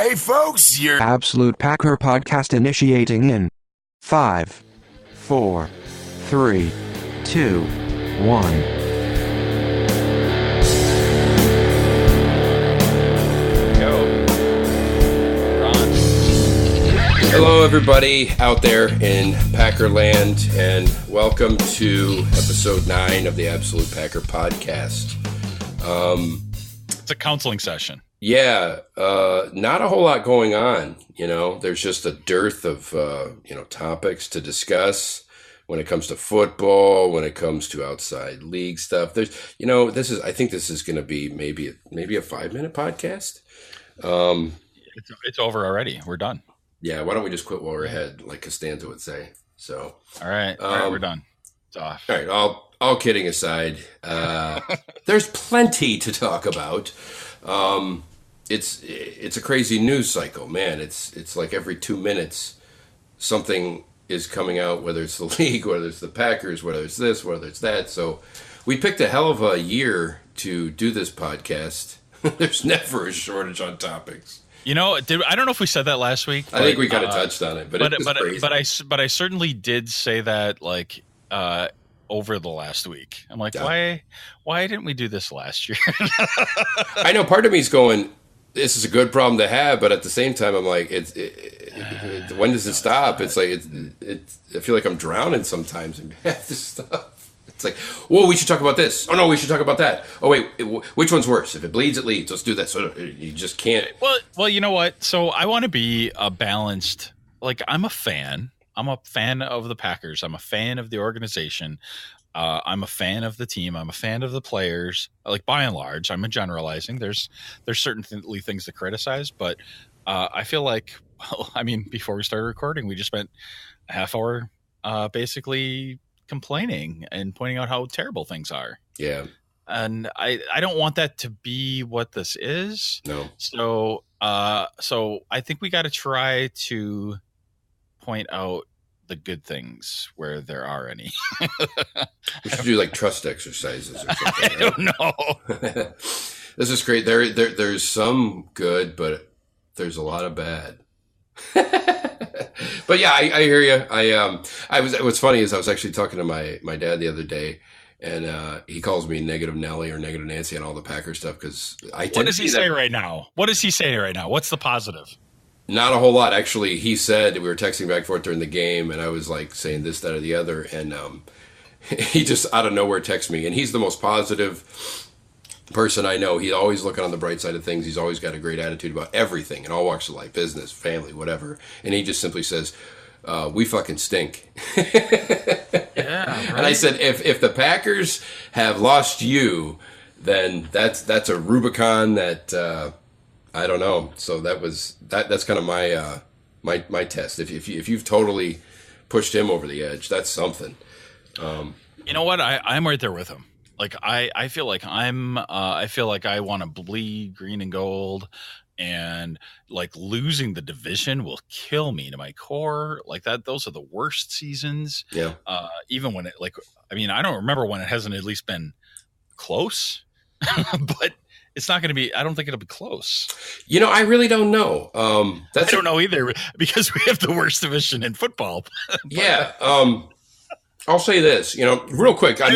Hey folks, your Absolute Packer podcast initiating in 5, 4, 3, 2, 1. Hello, everybody out there in Packerland, and welcome to episode 9 of the Absolute Packer podcast. It's a counseling session. Yeah, not a whole lot going on. There's just a dearth of topics to discuss when it comes to football, when it comes to outside league stuff. I think this is going to be maybe a 5-minute podcast. It's over already. We're done. Yeah, why don't we just quit while we're ahead, like Costanza would say. So, all right, we're done. It's off. All right, all kidding aside, there's plenty to talk about. It's a crazy news cycle, man. It's like every 2 minutes something is coming out, whether it's the league, whether it's the Packers, whether it's this, whether it's that. So we picked a hell of a year to do this podcast. There's never a shortage on topics. I don't know if we said that last week. I think we kind of touched on it, but I certainly did say that over the last week. I'm like, why didn't we do this last year? I know part of me's going, this is a good problem to have, but at the same time, I'm like, when does it stop? It's like I feel like I'm drowning sometimes and have this stuff. It's like, whoa, we should talk about this. Oh no, we should talk about that. Oh wait, which one's worse? If it bleeds, it leads. Let's do that. So you just can't. Well, you know what? So I want to be a balanced. Like, I'm a fan. I'm a fan of the Packers. I'm a fan of the organization. I'm a fan of the team. I'm a fan of the players. Like, by and large, I'm generalizing. There's certainly things to criticize, but I feel like, before we started recording, we just spent a half hour basically complaining and pointing out how terrible things are. Yeah. And I don't want that to be what this is. No. So I think we got to try to point out the good things where there are any. We should do like trust exercises or something. I don't know. This is great. There's some good, but there's a lot of bad. But yeah, I hear you. What's funny is I was actually talking to my dad the other day, and he calls me Negative Nelly or Negative Nancy and all the Packer stuff because What does he say right now? What is he saying right now? What's the positive? Not a whole lot, actually. He said, we were texting back and forth during the game, and I was like saying this, that, or the other, and he just out of nowhere texted me, and he's the most positive person I know. He's always looking on the bright side of things. He's always got a great attitude about everything in all walks of life, business, family, whatever. And he just simply says, we fucking stink. Yeah, right. And I said, if the Packers have lost you, then that's a Rubicon that I don't know. So that's kind of my test. If you've totally pushed him over the edge, that's something. You know what? I'm right there with him. Like, I feel like I want to bleed green and gold, and like losing the division will kill me to my core. Like that, those are the worst seasons. Yeah. Even when I don't remember when it hasn't at least been close, but it's not going to be. I don't think it'll be close. I really don't know. I don't know either because we have the worst division in football. Yeah. I'll say this, real quick. I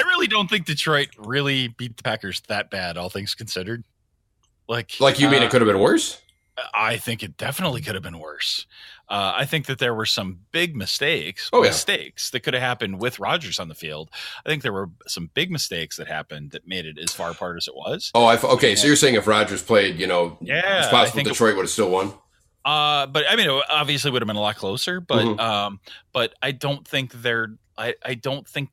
really don't think Detroit really beat the Packers that bad, all things considered. Like you mean it could have been worse? I think it definitely could have been worse. I think that there were some big mistakes that could have happened with Rodgers on the field. I think there were some big mistakes that happened that made it as far apart as it was. Oh, okay. So you're saying if Rodgers played, it's possible Detroit would have still won? But it obviously would have been a lot closer. But but I don't think I don't think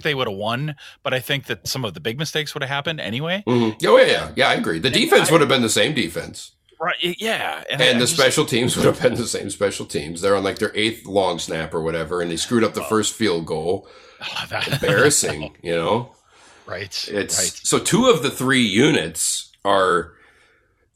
they would have won, but I think that some of the big mistakes would have happened anyway. Mm-hmm. Oh yeah, I agree. The defense would have been the same defense, right? Yeah, and the special teams would have been the same special teams. They're on like their 8th long snap or whatever, and they screwed up the first field goal. Embarrassing, Right. So 2 of the 3 units are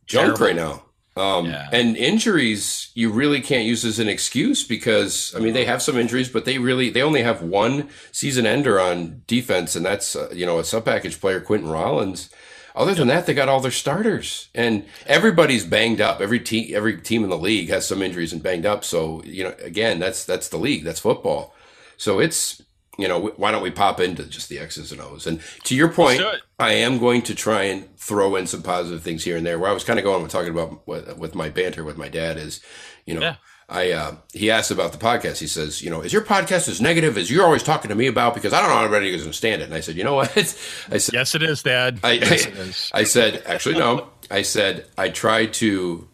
junk right now. And injuries, you really can't use as an excuse because, they have some injuries, but they only have one season ender on defense, and that's, a sub-package player, Quentin Rollins. Other than that, they got all their starters, and everybody's banged up. Every team in the league has some injuries and banged up. So, again, that's the league. That's football. So it's, why don't we pop into just the X's and O's? And to your point, I am going to try and throw in some positive things here and there. Where I was kind of going with talking about with my banter with my dad is, he asked about the podcast. He says, is your podcast as negative as you're always talking to me about? Because I don't know how everybody is going to stand it. And I said, you know what? I said, yes, it is, Dad. Yes, it is. I said, actually, no. I said, I try to,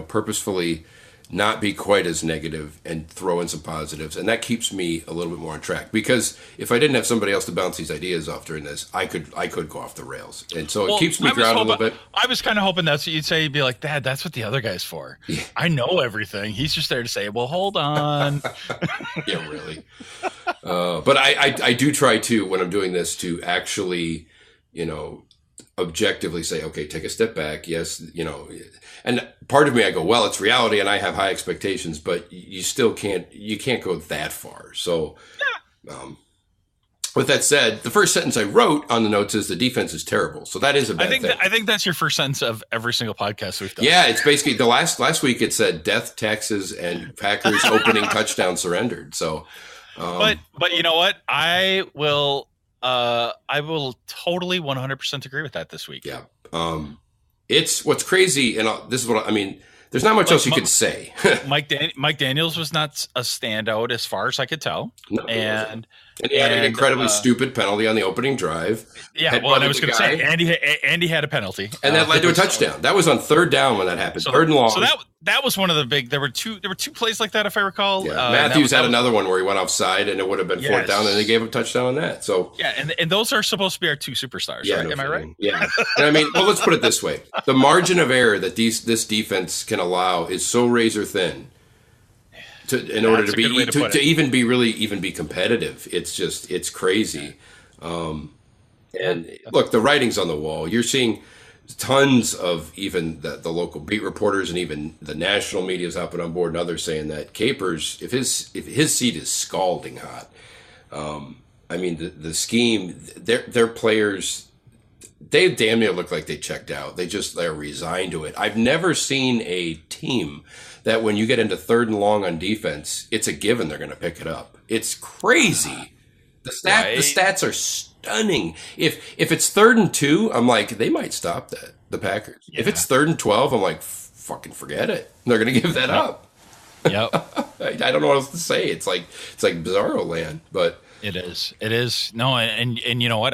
purposefully not be quite as negative and throw in some positives. And that keeps me a little bit more on track. Because if I didn't have somebody else to bounce these ideas off during this, I could go off the rails. And so it keeps me grounded a little bit. I was kind of hoping that's what you'd say. You'd be like, Dad, that's what the other guy's for. Yeah. I know everything. He's just there to say, well, hold on. Yeah, really. But I do try to, when I'm doing this, to actually, objectively say, okay, take a step back. Yes, and part of me, I go, well, it's reality and I have high expectations, but you still can't go that far. So, with that said, the first sentence I wrote on the notes is the defense is terrible. So that is a bad thing. I think that's your first sentence of every single podcast we've done. Yeah, it's basically the last week it said death, taxes, and Packers opening touchdown surrendered. So, but you know what? I will totally 100% agree with that this week. Yeah. It's what's crazy, and this is what I mean. There's not much else you could say. Mike Daniels was not a standout as far as I could tell, no, and he had an incredibly stupid penalty on the opening drive. Yeah, well, and I was going to say Andy had a penalty, and that led to a touchdown. That was on third down when that happened. Third and long. So that was one of the big. There were two plays like that, if I recall. Yeah. Matthews had another one where he went offside, and it would have been fourth down, and they gave him a touchdown on that. So yeah, and those are supposed to be our two superstars. Yeah, right? Am I right? Yeah. And I mean, well, let's put it this way: the margin of error that this defense can allow is so razor thin. In order to even be competitive, it's crazy. And look, the writing's on the wall. You're seeing tons of even the local beat reporters and even the national media's hopping on board and others saying that Capers, if his seat is scalding hot, I mean the scheme, their players, they damn near look like they checked out. They're resigned to it. I've never seen a team that when you get into third and long on defense, it's a given they're going to pick it up. It's crazy. The stats are stunning. If it's 3rd and 2, I'm like, they might stop that, the Packers. Yeah. If it's 3rd and 12, I'm like, fucking forget it. They're going to give that up. Yep. I don't know what else to say. It's like bizarro land, but it is. No, and you know what?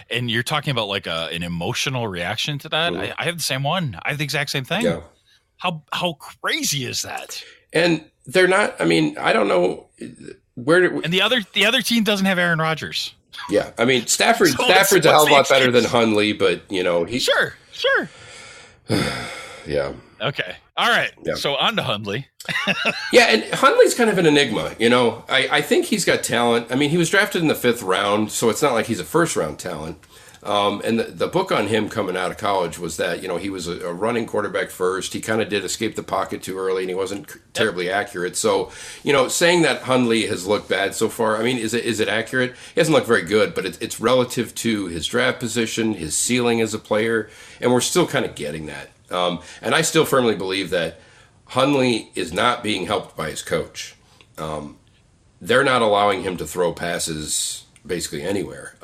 And you're talking about like an emotional reaction to that. Mm-hmm. I have the same one. I have the exact same thing. Yeah. How crazy is that? And they're not. I mean, I don't know and the other team doesn't have Aaron Rodgers. Yeah, I mean Stafford's a hell of a lot better than Hundley, but he sure. Yeah. Okay. All right. Yeah. So on to Hundley. Yeah, and Hundley's kind of an enigma. I think he's got talent. I mean, he was drafted in the 5th round, so it's not like he's a first-round talent. And the book on him coming out of college was that, he was a running quarterback first. He kind of did escape the pocket too early, and he wasn't terribly accurate. So, saying that Hundley has looked bad so far, I mean, is it accurate? He hasn't looked very good, but it's relative to his draft position, his ceiling as a player, and we're still kind of getting that. And I still firmly believe that Hundley is not being helped by his coach. They're not allowing him to throw passes basically anywhere.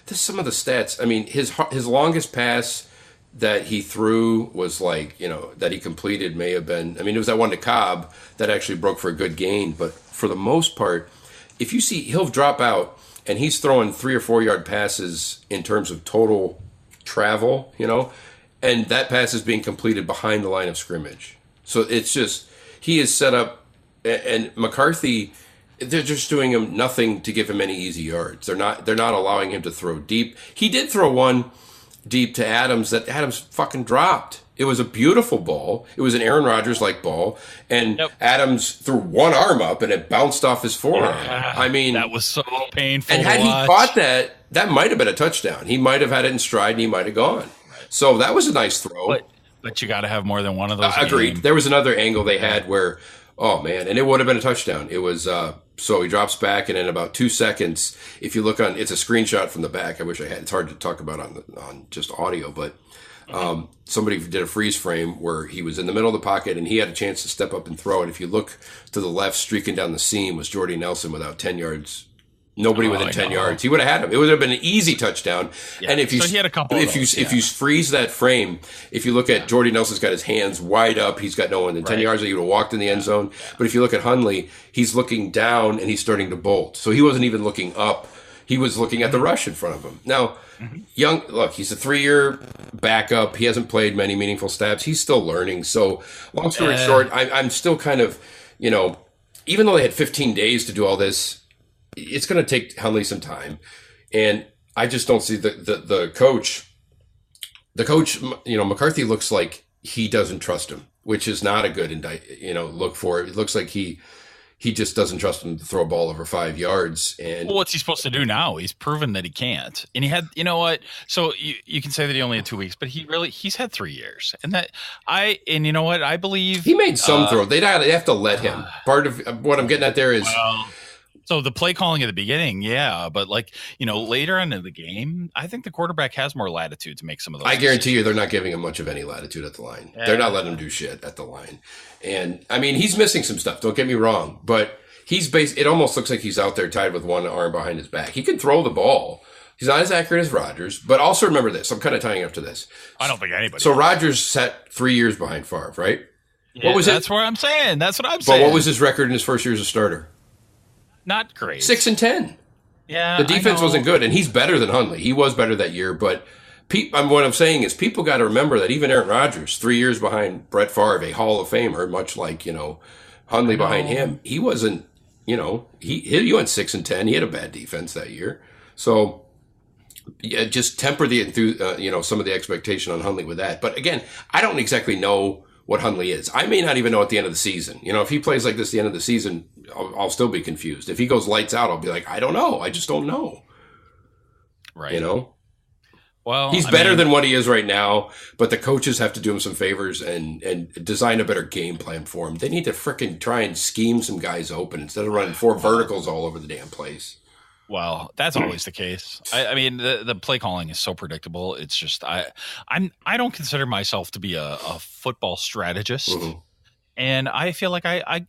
Some of the stats, I mean, his longest pass that he threw was like, that he completed may have been, I mean, it was that one to Cobb that actually broke for a good gain. But for the most part, if you see, he'll drop out and he's throwing 3 or 4 yard passes in terms of total travel, and that pass is being completed behind the line of scrimmage. So it's just, he is set up, and McCarthy, they're just doing him nothing to give him any easy yards. They're not allowing him to throw deep. He did throw one deep to Adams that Adams fucking dropped. It was a beautiful ball. It was an Aaron Rodgers-like ball, and Adams threw one arm up and it bounced off his forearm. I mean, that was so painful. And had he caught that might have been a touchdown. He might have had it in stride and he might have gone. So that was a nice throw. But you got to have more than one of those. Agreed. There was another angle they had where Oh man, and it would have been a touchdown. It was so he drops back, and in about 2 seconds, if you look on, it's a screenshot from the back. I wish I had. It's hard to talk about on just audio, but somebody did a freeze frame where he was in the middle of the pocket and he had a chance to step up and throw it. If you look to the left, streaking down the seam was Jordy Nelson without 10 yards. Nobody within 10 yards. He would have had him. It would have been an easy touchdown. Yeah. And if you, so he had a couple if you freeze that frame, if you look at Jordy Nelson's got his hands wide up, he's got no one in 10 yards. He would have walked in the end zone. But if you look at Hundley, he's looking down and he's starting to bolt. So he wasn't even looking up. He was looking at the rush in front of him. Now, he's a 3-year backup. He hasn't played many meaningful snaps. He's still learning. So long story short, I'm still kind of, even though they had 15 days to do all this, it's going to take Hundley some time. And I just don't see the coach, McCarthy looks like he doesn't trust him, which is not a good look for it. It looks like he just doesn't trust him to throw a ball over 5 yards. And what's he supposed to do now? He's proven that he can't. And he had, so you can say that he only had 2 weeks, but he's had 3 years. And I believe he made some throw. They have to let him. Part of what I'm getting at there is, so the play calling at the beginning, yeah, but later on in the game, I think the quarterback has more latitude to make some of those. I guarantee you, they're not giving him much of any latitude at the line. Yeah. They're not letting him do shit at the line. And I mean, he's missing some stuff. Don't get me wrong, but it almost looks like he's out there tied with one arm behind his back. He can throw the ball. He's not as accurate as Rodgers, but also remember this. I'm kind of tying up to this. I don't think anybody. So Rodgers sat 3 years behind Favre, right? Yeah, what was that's what I'm saying. That's what I'm saying. But what was his record in his first year as a starter? Not great. 6-10. Yeah, the defense wasn't good, and he's better than Hundley. He was better that year, but what I'm saying is people got to remember that even Aaron Rodgers, 3 years behind Brett Favre, a Hall of Famer, much like Hundley behind him, he wasn't. He went 6-10. He had a bad defense that year, so yeah, just temper the some of the expectation on Hundley with that. But again, I don't exactly know what Hundley is. I may not even know at the end of the season. If he plays like this at the end of the season, I'll still be confused. If he goes lights out, I'll be like, I don't know. I just don't know. Right. Well, he's better than what he is right now, but the coaches have to do him some favors and design a better game plan for him. They need to frickin' try and scheme some guys open instead of running 4 verticals all over the damn place. Well, that's always the case. I mean, the play calling is so predictable. It's just I don't consider myself to be a football strategist, and I feel like I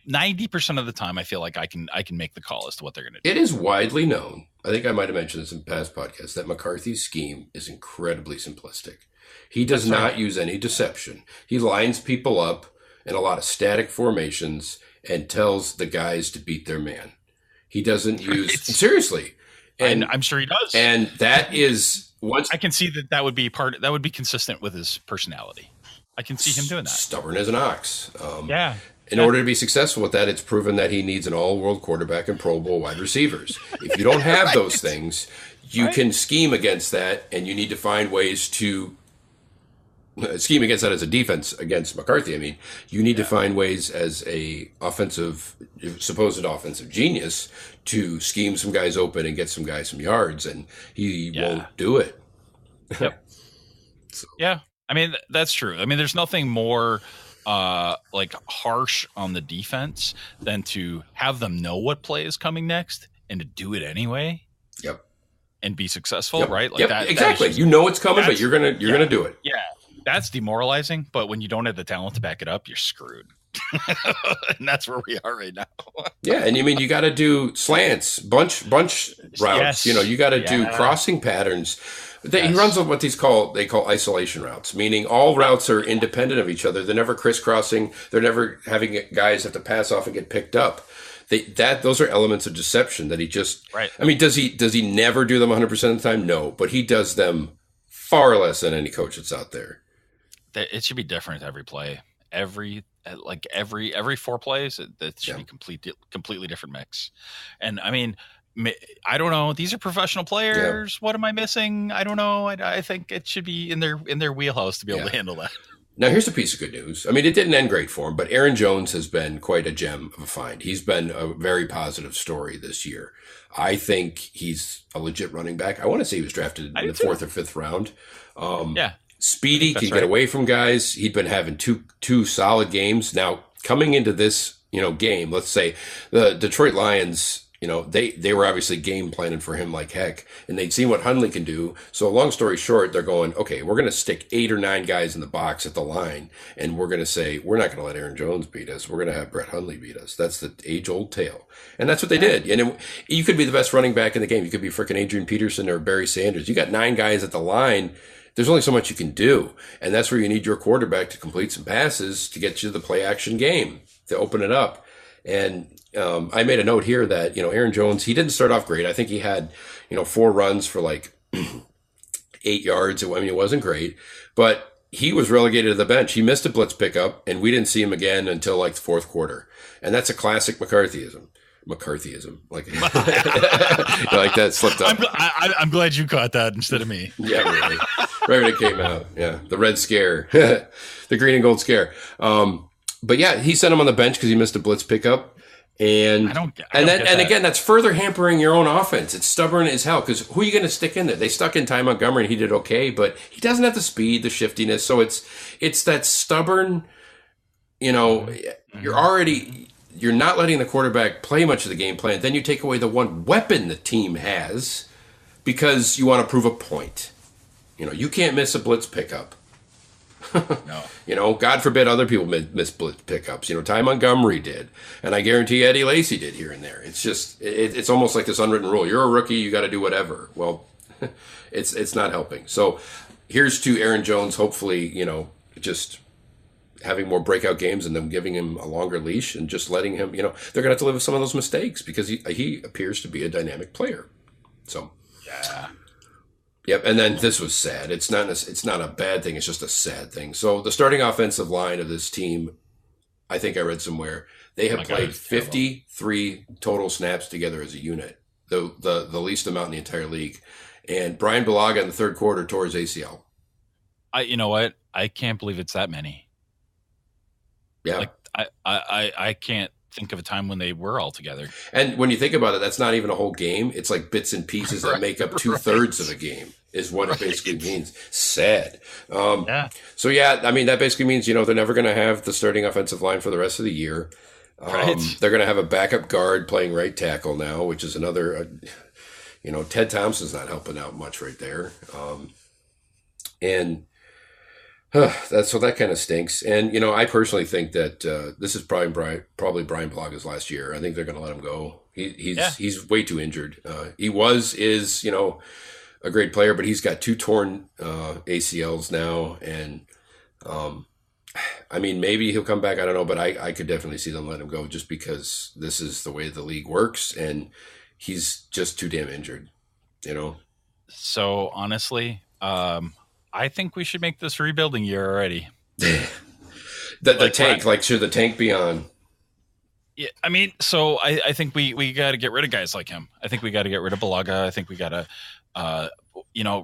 90% of the time I feel like I can make the call as to what they're going to do. It is widely known. I think I might have mentioned this in past podcasts that McCarthy's scheme is incredibly simplistic. He does not use any deception. He lines people up in a lot of static formations and tells the guys to beat their man. He doesn't use seriously, and I'm sure he does. And that is once I can see that would be consistent with his personality. I can see him doing that. Stubborn as an ox. Yeah. In order to be successful with that, it's proven that he needs an all-world quarterback and Pro Bowl wide receivers. If you don't have those things, you can scheme against that, and you need to find ways to scheme against that as a defense against McCarthy. I mean, you need to find ways as a supposed offensive genius to scheme some guys open and get some guys some yards, and he won't do it. Yep. Yeah. I mean, that's true. I mean, there's nothing more harsh on the defense than to have them know what play is coming next and to do it anyway. Yep. And be successful, right? That, exactly. It's coming, but you're gonna do it. Yeah. That's demoralizing, but when you don't have the talent to back it up, you're screwed. And that's where we are right now. Yeah, and you got to do slants, bunch routes. Yes. You got to do crossing patterns. He runs on what they call isolation routes, meaning all routes are independent of each other. They're never crisscrossing. They're never having guys have to pass off and get picked up. Those are elements of deception that he just. Right. I mean, does he never do them 100% of the time? No, but he does them far less than any coach that's out there. It should be different every play. Every 4 plays, that should be completely different mix. And I mean, I don't know. These are professional players. Yeah. What am I missing? I don't know. I think it should be in their wheelhouse to be able to handle that. Now, here's a piece of good news. I mean, it didn't end great for him, but Aaron Jones has been quite a gem of a find. He's been a very positive story this year. I think he's a legit running back. I want to say he was drafted in the 4th or 5th round. Speedy, can get away from guys. He'd been having two solid games. Now, coming into this, game, let's say the Detroit Lions, they were obviously game planning for him like heck, and they'd seen what Hundley can do. So long story short, they're going, okay, we're going to stick 8 or 9 guys in the box at the line, and we're going to say, we're not going to let Aaron Jones beat us. We're going to have Brett Hundley beat us. That's the age-old tale. And that's what they did. And you could be the best running back in the game. You could be freaking Adrian Peterson or Barry Sanders. You got 9 guys at the line. There's only so much you can do. And that's where you need your quarterback to complete some passes to get you the play action game, to open it up. And I made a note here that, Aaron Jones, he didn't start off great. I think he had, 4 runs for like 8 yards. I mean, it wasn't great, but he was relegated to the bench. He missed a blitz pickup, and we didn't see him again until like the fourth quarter. And that's a classic McCarthyism. Like, like that slipped up. I'm glad you caught that instead of me. Yeah, really. Right when it came out. Yeah. The red scare, the green and gold scare. But yeah, he sent him on the bench because he missed a blitz pickup. And again, that's further hampering your own offense. It's stubborn as hell because who are you going to stick in there? They stuck in Ty Montgomery and he did okay, but he doesn't have the speed, the shiftiness. So it's that stubborn, you're not letting the quarterback play much of the game plan. Then you take away the one weapon the team has because you want to prove a point. You can't miss a blitz pickup. No. God forbid other people miss blitz pickups. Ty Montgomery did, and I guarantee Eddie Lacy did here and there. It's just it's almost like this unwritten rule. You're a rookie, you got to do whatever. Well, it's not helping. So here's to Aaron Jones. Hopefully, just having more breakout games and them giving him a longer leash and just letting him. They're gonna have to live with some of those mistakes because he appears to be a dynamic player. So yeah. Yep, and then this was sad. It's not a bad thing. It's just a sad thing. So the starting offensive line of this team, I think I read somewhere, they have played 53 total snaps together as a unit, the least amount in the entire league. And Brian Bulaga in the third quarter tore his ACL. You know what? I can't believe it's that many. Yeah, like I can't think of a time when they were all together. And when you think about it, that's not even a whole game. It's like bits and pieces that make up 2/3 of a game is what it basically means. Sad. Yeah. So yeah, I mean, that basically means, they're never going to have the starting offensive line for the rest of the year. Right. They're going to have a backup guard playing right tackle now, which is another, Ted Thompson's not helping out much right there. So that kind of stinks. And, I personally think that this is probably Brian Bulaga's last year. I think they're going to let him go. He's way too injured. He is a great player, but he's got 2 torn ACLs now. And, I mean, maybe he'll come back. I don't know, but I could definitely see them let him go just because this is the way the league works. And he's just too damn injured, So honestly, I think we should make this rebuilding year already. the tank, should the tank be on? Yeah, I mean, so I think we got to get rid of guys like him. I think we got to get rid of Bulaga. I think we got to,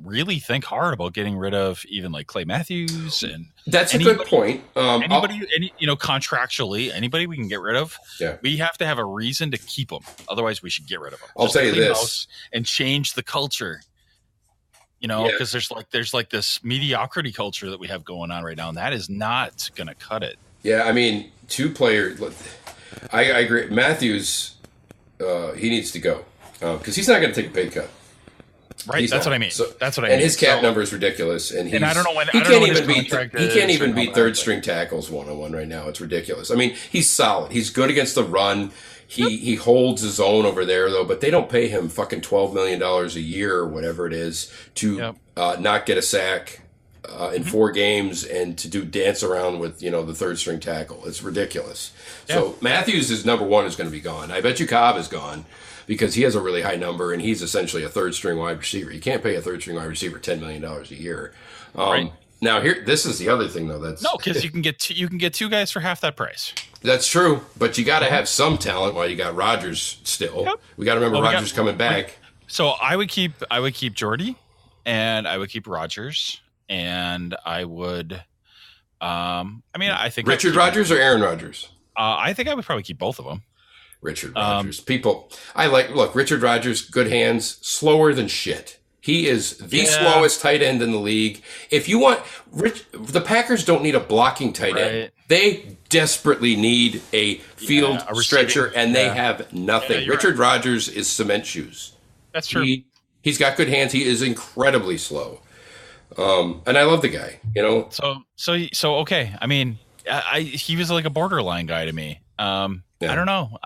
really think hard about getting rid of even like Clay Matthews and. That's a good point. Contractually, anybody we can get rid of. Yeah. We have to have a reason to keep them. Otherwise, we should get rid of them. I'll tell you this, and change the culture. Because there's this mediocrity culture that we have going on right now, and that is not going to cut it. Yeah, I mean, 2 players. I agree. Matthews, he needs to go because he's not going to take a pay cut. Right, that's what I mean. And his cap number is ridiculous, and I don't know when he can't even beat third string tackles 1-on-1 right now. It's ridiculous. I mean, he's solid. He's good against the run. He holds his own over there, though, but they don't pay him fucking $12 million a year or whatever it is to not get a sack in 4 games and to dance around with, the third string tackle. It's ridiculous. Yeah. So Matthews is number 1 is going to be gone. I bet you Cobb is gone because he has a really high number and he's essentially a third string wide receiver. You can't pay a third string wide receiver $10 million a year. Right. Now this is the other thing though. Because you can get 2 guys for half that price. That's true, but you got to have some talent while you got Rodgers still. Yep. We got to remember Rodgers coming back. So I would keep Jordy, and I would keep Rodgers, and I would. I think Richard Rodgers or Aaron Rodgers. I think I would probably keep both of them. Richard Rodgers. Look, Richard Rodgers, good hands, slower than shit. He is the slowest tight end in the league. If you want, the Packers don't need a blocking tight end. They desperately need a field a receiving- stretcher, and they yeah. have nothing. you're Richard Rodgers is cement shoes. That's true. He's got good hands. He is incredibly slow. And I love the guy, you know. So okay. I mean, he was like a borderline guy to me. Yeah. I don't know.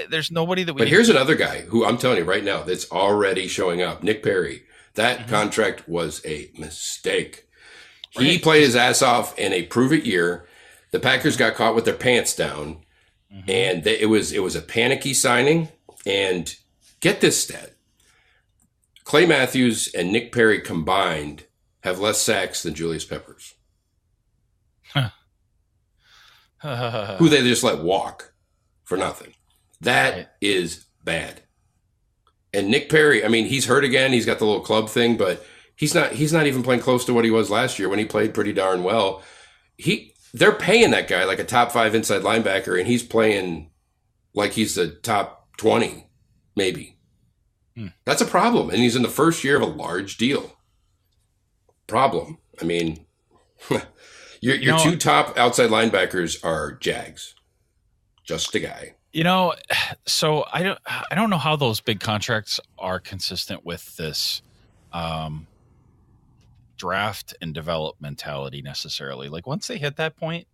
There's nobody that we. But here's another guy who I'm telling you right now that's already showing up. Nick Perry. That contract was a mistake. He Right. played his ass off in a prove-it year. The Packers got caught with their pants down, and it was a panicky signing. And get this stat: Clay Matthews and Nick Perry combined have less sacks than Julius Peppers, who they just let walk for nothing. That is bad. And Nick Perry, I mean, he's hurt again. He's got the little club thing, but he's not even playing close to what he was last year when he played pretty darn well. They're paying that guy like a top 5 inside linebacker, and he's playing like he's the top 20, maybe. That's a problem. And he's in the first year of a large deal. Problem. I mean, your two top outside linebackers are Jags. Just a guy. You know, so I don't know how those big contracts are consistent with this draft and develop mentality necessarily. Like once they hit that point,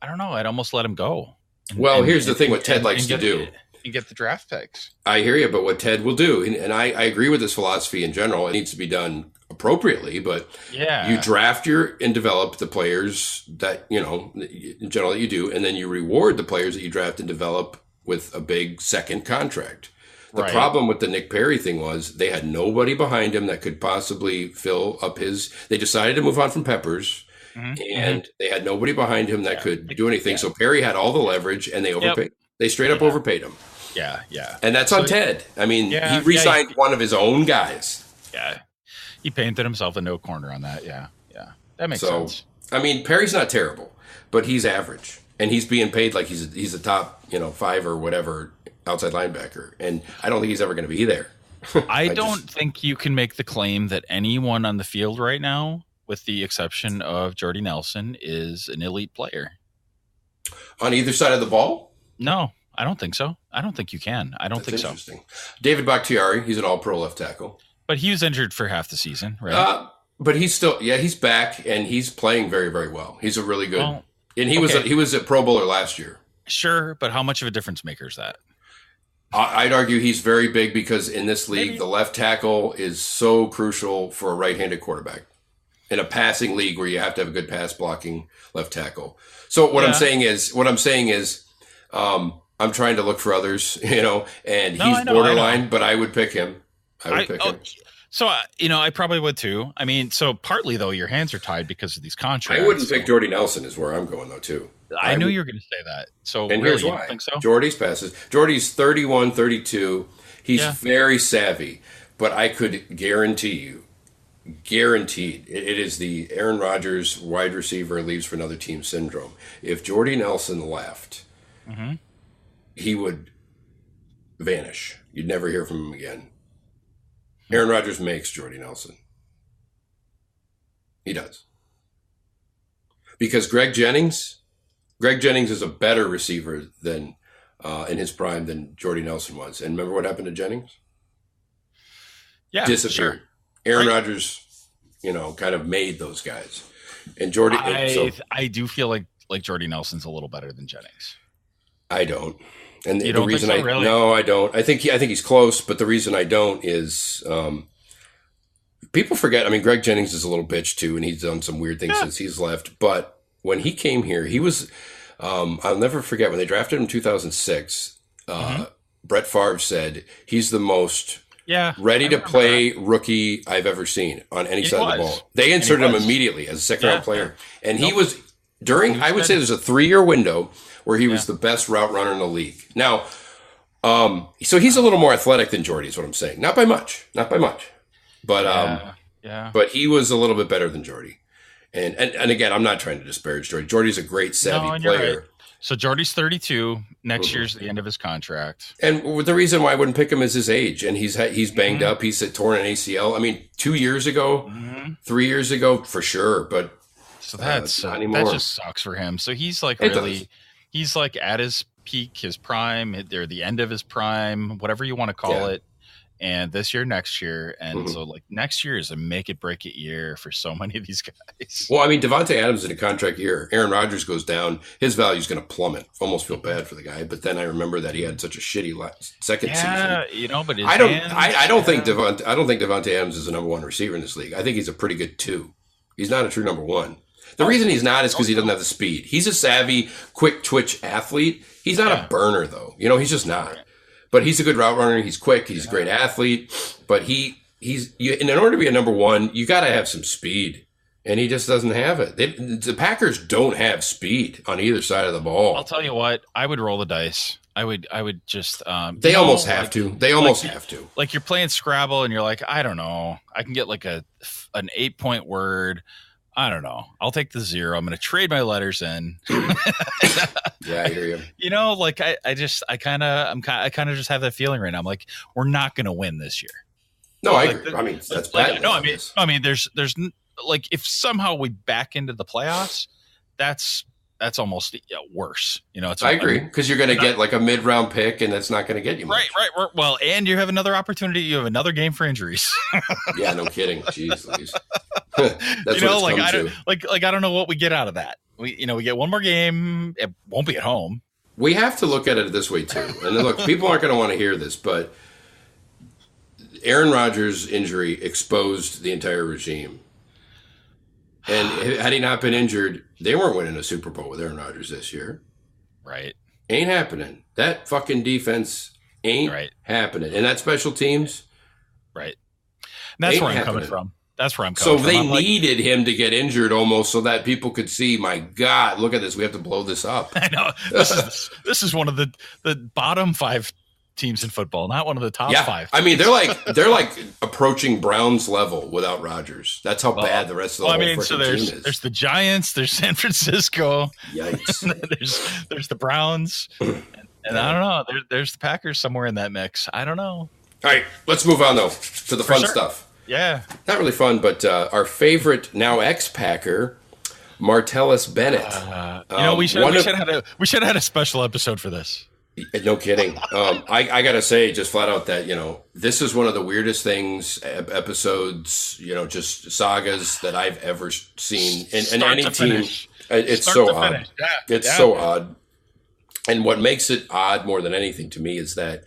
I don't know. I'd almost let him go. Here's the thing: what Ted likes to do. And get the draft picks. I hear you, but what Ted will do, and I agree with his philosophy in general, it needs to be done appropriately, but you draft and develop the players that, you know, in general that you do, and then you reward the players that you draft and develop with a big second contract. The problem with the Nick Perry thing was they had nobody behind him that could possibly fill up they decided to move on from Peppers, and they had nobody behind him that could do anything. So Perry had all the leverage, and they overpaid. They straight up overpaid him. Yeah. And that's on Ted. I mean, he re-signed one of his own guys. Yeah. He painted himself in no corner on that. Yeah. That makes sense. I mean, Perry's not terrible, but he's average. And he's being paid like he's a top, 5 or whatever outside linebacker. And I don't think he's ever going to be there. I don't think you can make the claim that anyone on the field right now, with the exception of Jordy Nelson, is an elite player. On either side of the ball? No, I don't think so. I don't think you can. I don't think so. Interesting. David Bakhtiari, he's an all-pro left tackle. But he was injured for half the season, right? But he's still, he's back, and he's playing very, very well. He's a really good, and he was a Pro Bowler last year. Sure, but how much of a difference maker is that? I'd argue he's very big because in this league, the left tackle is so crucial for a right-handed quarterback. In a passing league where you have to have a good pass blocking left tackle. So what I'm saying is, I'm trying to look for others, and he's borderline, but I would pick him. I would pick him. So, I probably would too. I mean, so partly though, your hands are tied because of these contracts. I wouldn't pick Jordy Nelson is where I'm going though too. I knew you were going to say that. So and really, here's you why. don't think so? Jordy's passes. Jordy's 31, 32. He's very savvy, but I could guaranteed, it is the Aaron Rodgers wide receiver leaves for another team syndrome. If Jordy Nelson left, he would vanish. You'd never hear from him again. Aaron Rodgers makes Jordy Nelson. He does. Because Greg Jennings is a better receiver than in his prime than Jordy Nelson was. And remember what happened to Jennings? Yeah, disappeared. Sure. Aaron Rodgers, kind of made those guys. And Jordy, I do feel like Jordy Nelson's a little better than Jennings. I don't. And you the don't reason think so, really? No, I don't. I think he's close, but the reason I don't is people forget. I mean, Greg Jennings is a little bitch too, and he's done some weird things since he's left. But when he came here, he was. I'll never forget when they drafted him in 2006. Brett Favre said he's the most ready to play rookie I've ever seen on any side of the ball. They inserted him immediately as a second-round player, and he was during. I would say there's a 3-year window where he was the best route runner in the league. Now, so he's a little more athletic than Jordy is what I'm saying. Not by much. But but he was a little bit better than Jordy. And again, I'm not trying to disparage Jordy. Jordy's a great savvy player. Right. So Jordy's 32. Next year's the end of his contract. And the reason why I wouldn't pick him is his age. And he's banged up. He's torn an ACL. I mean, 2 years ago, 3 years ago, for sure. But So Not anymore. that just sucks for him. So he's like It really, does. he's like at his peak, his prime, or the end of his prime, whatever you want to call Yeah. it. And this year, next year, and Mhm. so like next year is a make it break it year for so many of these guys. Well, I mean, Devontae Adams in a contract year. Aaron Rodgers goes down. His value is going to plummet. Almost feel bad for the guy. But then I remember that he had such a shitty second Yeah, season. you know, but his I don't. hands, I don't think yeah. Devontae Adams is the number one receiver in this league. I think he's a pretty good 2. He's not a true number 1. The reason he's not is because he doesn't have the speed. He's a savvy, quick twitch athlete. He's not Yeah. a burner though. You know, he's just not. But he's a good route runner. He's quick. He's a great athlete. But in order to be a number 1, you got to have some speed, and he just doesn't have it. The Packers don't have speed on either side of the ball. I'll tell you what, I would roll the dice. I would just. They you know, almost have like- to. They almost like- have to. Like you're playing Scrabble and you're like, I don't know, I can get like an 8-point word. I don't know. I'll take the 0. I'm going to trade my letters in. Yeah, I hear you. You know, like I kind of just have that feeling right now. I'm like, we're not going to win this year. No, I Like, agree. I mean, that's Like, bad. no, I mean, there's like if somehow we back into the playoffs, that's almost worse. You know, it's I agree, because you're going to get like a mid-round pick, and that's not going to get you much. Right. Well, and you have another opportunity. You have another game for injuries. Yeah, no kidding. Jeez, Louise. That's You know, what like it's I come don't to. like I don't know what we get out of that. We get one more game. It won't be at home. We have to look at it this way too. And then look, people aren't going to want to hear this, but Aaron Rodgers' injury exposed the entire regime. And had he not been injured, they weren't winning a Super Bowl with Aaron Rodgers this year. Right. Ain't happening. That fucking defense ain't Right. happening. And that special teams. Right. And that's Ain't where I'm happening. coming from. That's where I'm So coming they from. I'm like, needed him to get injured almost so that people could see, my God, look at this. We have to blow this up. I know this is one of the bottom 5 teams in football, not one of the top 5. I mean, they're like approaching Browns level without Rodgers. That's how bad the rest of the whole freaking team is. there's the Giants, there's San Francisco, Yikes. there's the Browns, and I don't know. There's the Packers somewhere in that mix. I don't know. All right, let's move on though to the fun sure. stuff. Yeah. Not really fun, but our favorite now ex-Packer, Martellus Bennett. We should have had a special episode for this. No kidding. I got to say, just flat out that, this is one of the weirdest things, episodes, just sagas that I've ever seen in Start any to team. finish. It's Start so to odd. finish. Yeah. It's Yeah. so odd. And what makes it odd more than anything to me is that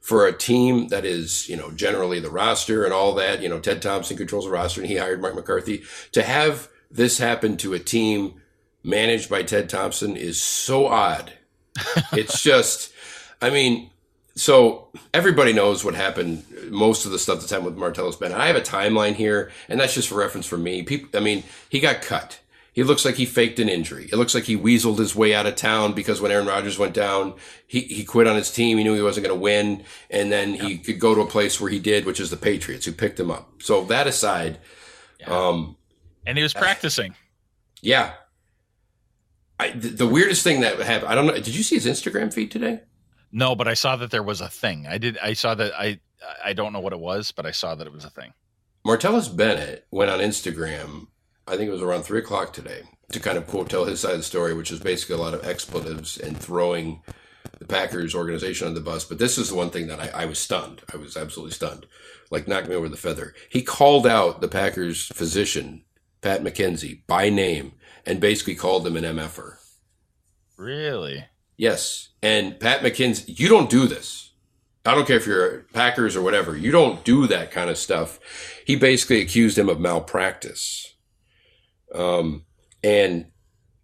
for a team that is, generally the roster and all that, Ted Thompson controls the roster and he hired Mike McCarthy, to have this happen to a team managed by Ted Thompson is so odd. It's just, so everybody knows what happened. Most of the stuff that's happened with Martellus Bennett. I have a timeline here, and that's just for reference for me. He got cut. He looks like he faked an injury. It looks like he weaseled his way out of town because when Aaron Rodgers went down, he quit on his team. He knew he wasn't going to win, and then he could go to a place where he did, which is the Patriots, who picked him up. So that aside, And he was practicing. yeah. The weirdest thing that happened, I don't know. Did you see his Instagram feed today? No, but I saw that there was a thing. I saw that. I don't know what it was, but I saw that it was a thing. Martellus Bennett went on Instagram, I think it was around 3:00 today, to kind of quote tell his side of the story, which is basically a lot of expletives and throwing the Packers organization on the bus. But this is the one thing that I was stunned. I was absolutely stunned. Like knocked me over the feather. He called out the Packers physician, Pat McKenzie, by name and basically called him an MFer. Really? Yes. And Pat McKenzie, you don't do this. I don't care if you're Packers or whatever. You don't do that kind of stuff. He basically accused him of malpractice. And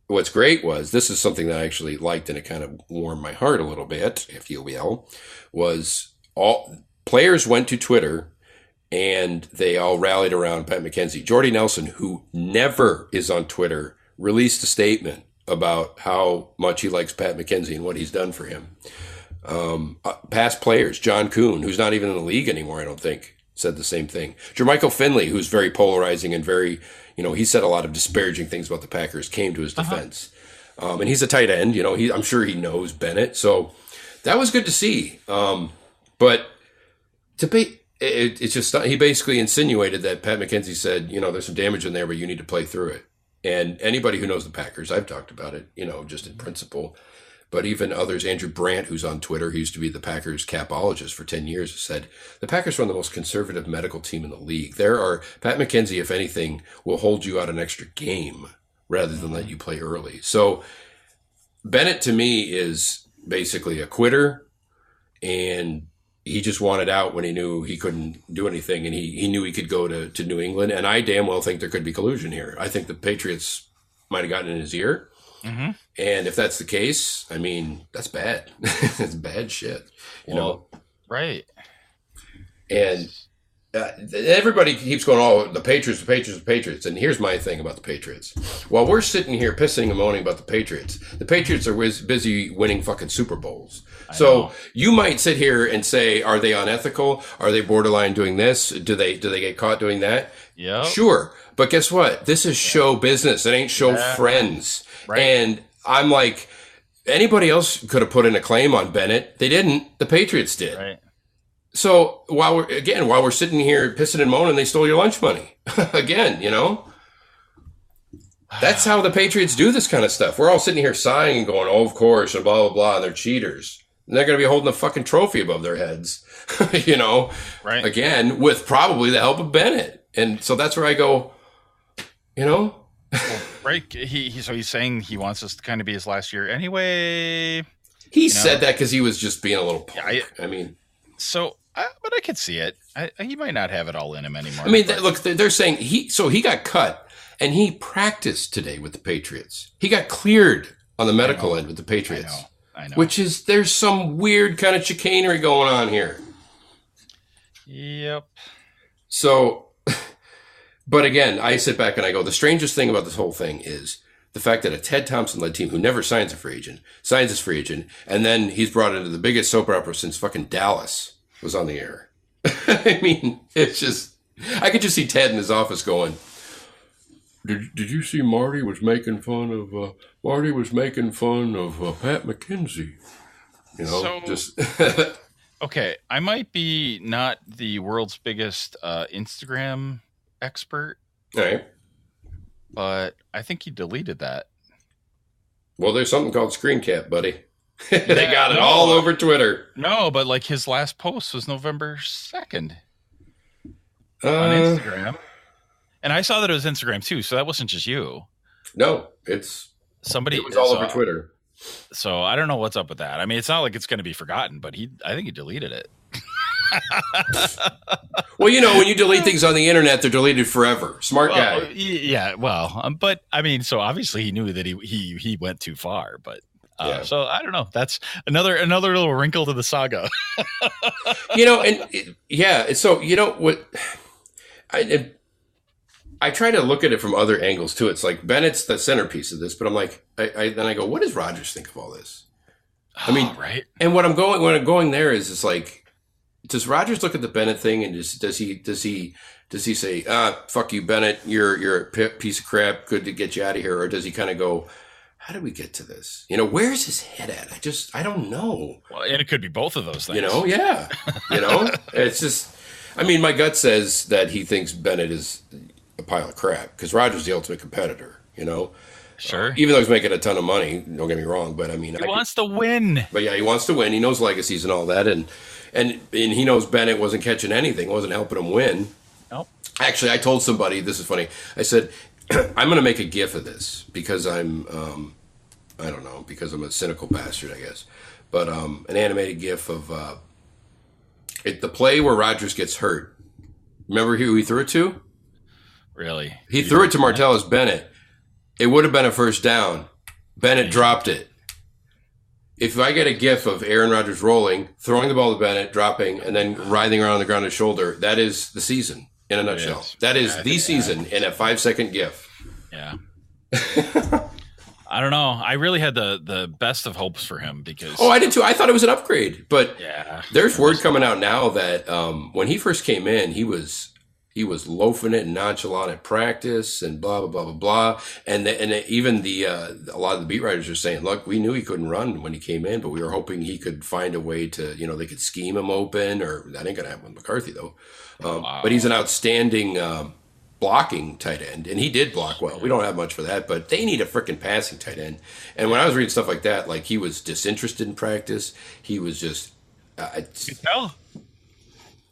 what's great was, this is something that I actually liked and it kind of warmed my heart a little bit, if you will, was all players went to Twitter and they all rallied around Pat McKenzie. Jordy Nelson, who never is on Twitter, released a statement about how much he likes Pat McKenzie and what he's done for him. Past players, John Kuhn, who's not even in the league anymore, I don't think, said the same thing. Jermichael Finley, who's very polarizing and very, he said a lot of disparaging things about the Packers, came to his defense. And he's a tight end, I'm sure he knows Bennett. So that was good to see. But it's just, he basically insinuated that Pat McKenzie said, there's some damage in there, but you need to play through it. And anybody who knows the Packers, I've talked about it, just in principle. But even others, Andrew Brandt, who's on Twitter, who used to be the Packers capologist for 10 years, said the Packers run the most conservative medical team in the league. Pat McKenzie, if anything, will hold you out an extra game rather than let you play early. So Bennett, to me, is basically a quitter, and he just wanted out when he knew he couldn't do anything, and he knew he could go to New England. And I damn well think there could be collusion here. I think the Patriots might have gotten in his ear. Mm-hmm. And if that's the case, I mean, that's bad. It's bad shit, you know? Right. And everybody keeps going, oh, the Patriots, the Patriots, the Patriots. And here's my thing about the Patriots. While we're sitting here pissing and moaning about the Patriots are busy winning fucking Super Bowls. So you might sit here and say, are they unethical? Are they borderline doing this? Do they get caught doing that? Yeah. Sure. But guess what? This is show business. It ain't show friends. Right. And I'm like, anybody else could have put in a claim on Bennett. They didn't. The Patriots did. Right. So while we're sitting here pissing and moaning, they stole your lunch money. Again, That's how the Patriots do this kind of stuff. We're all sitting here sighing and going, oh, of course, and blah, blah, blah, and they're cheaters. And they're going to be holding a fucking trophy above their heads, Right. Again, with probably the help of Bennett. And so that's where I go, Right. So he's saying he wants this to kind of be his last year anyway. He said that because he was just being a little punk. But I could see it. He might not have it all in him anymore. I mean, look, they're saying he got cut and he practiced today with the Patriots. He got cleared on the medical end with the Patriots. I know. Which is, there's some weird kind of chicanery going on here. Yep. So, but again, I sit back and I go, the strangest thing about this whole thing is the fact that a Ted Thompson-led team who never signs as free agent, and then he's brought into the biggest soap opera since fucking Dallas was on the air. I mean, it's just, I could just see Ted in his office going, Did you see Marty was making fun of Pat McKenzie? Okay, I might be not the world's biggest Instagram expert. All right. But I think he deleted that. Well, there's something called screen cap, buddy. They got it all over Twitter. No, but like his last post was November 2nd on Instagram. And I saw that it was Instagram too, so that wasn't just you. No, it was all over Twitter. So I don't know what's up with that. I mean, it's not like it's going to be forgotten, but I think he deleted it. Well, when you delete things on the internet, they're deleted forever. Smart guy. Yeah, well, but I mean, so obviously he knew that he went too far, but so I don't know. That's another little wrinkle to the saga. So what I try to look at it from other angles too. It's like Bennett's the centerpiece of this, but I'm like, then I go, what does Rodgers think of all this? I mean, right. And when I'm going there is, it's like, does Rodgers look at the Bennett thing and does he say, fuck you, Bennett, you're a piece of crap, good to get you out of here, or does he kind of go, how did we get to this? Where's his head at? I don't know. Well, and it could be both of those things. Yeah. It's just, I mean, my gut says that he thinks Bennett is a pile of crap because Rodgers is the ultimate competitor, Sure. Even though he's making a ton of money, don't get me wrong, but I mean, he wants to win. But yeah, he wants to win. He knows legacies and all that, and he knows Bennett wasn't catching anything, wasn't helping him win. Nope. Actually, I told somebody, this is funny. I said, I'm going to make a GIF of this because I'm, I don't know, because I'm a cynical bastard, I guess. But an animated GIF of the play where Rodgers gets hurt. Remember who he threw it to? Really? He threw it to Martellus Bennett. It would have been a first down. Bennett dropped it. If I get a GIF of Aaron Rodgers rolling, throwing the ball to Bennett, dropping, and then writhing around on the ground on his shoulder, that is the season in a nutshell. That is the season in a 5-second GIF. Yeah. I don't know. I really had the best of hopes for him because... Oh, I did too. I thought it was an upgrade. But there's word coming out now that when he first came in, he was loafing it and nonchalant at practice and blah, blah, blah, blah, blah. And even a lot of the beat writers are saying, look, we knew he couldn't run when he came in, but we were hoping he could find a way to, they could scheme him open, or that ain't going to happen with McCarthy though. Wow. But he's an outstanding blocking tight end, and he did block well. We don't have much for that, but they need a freaking passing tight end. And when I was reading stuff like that, like he was disinterested in practice, he was just,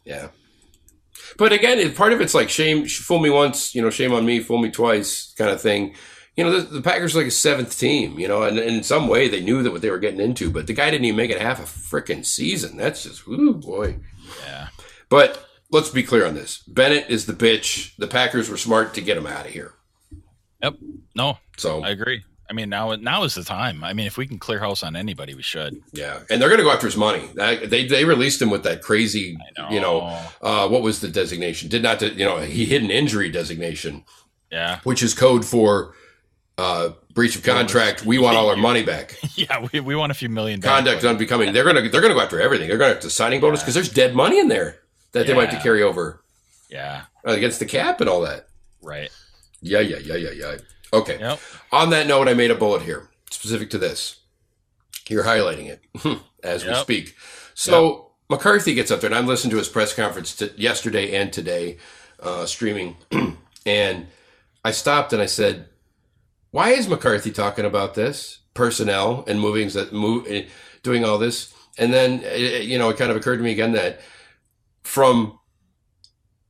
yeah. But again, part of it's like shame, fool me once, shame on me, fool me twice kind of thing. The Packers are like a seventh team, and in some way they knew that what they were getting into, but the guy didn't even make it half a freaking season. That's just, ooh, boy. Yeah. But let's be clear on this. Bennett is the bitch. The Packers were smart to get him out of here. Yep. No, so I agree. I mean, now is the time. I mean, if we can clear house on anybody, we should. Yeah, and they're going to go after his money. They released him with that crazy, what was the designation? He hid an injury designation. Yeah, which is code for breach of contract. We want all our money back. Yeah, we want a few million. Conduct unbecoming. They're gonna go after everything. They're going to have to signing bonus because there's dead money in there that they might have to carry over. Yeah, against the cap and all that. Right. Yeah. Okay. Yep. On that note, I made a bullet here specific to this. You're highlighting it as we speak. So McCarthy gets up there, and I'm listening to his press conference yesterday and today, streaming, and I stopped and I said, "Why is McCarthy talking about this personnel and doing all this?" And then it kind of occurred to me again that from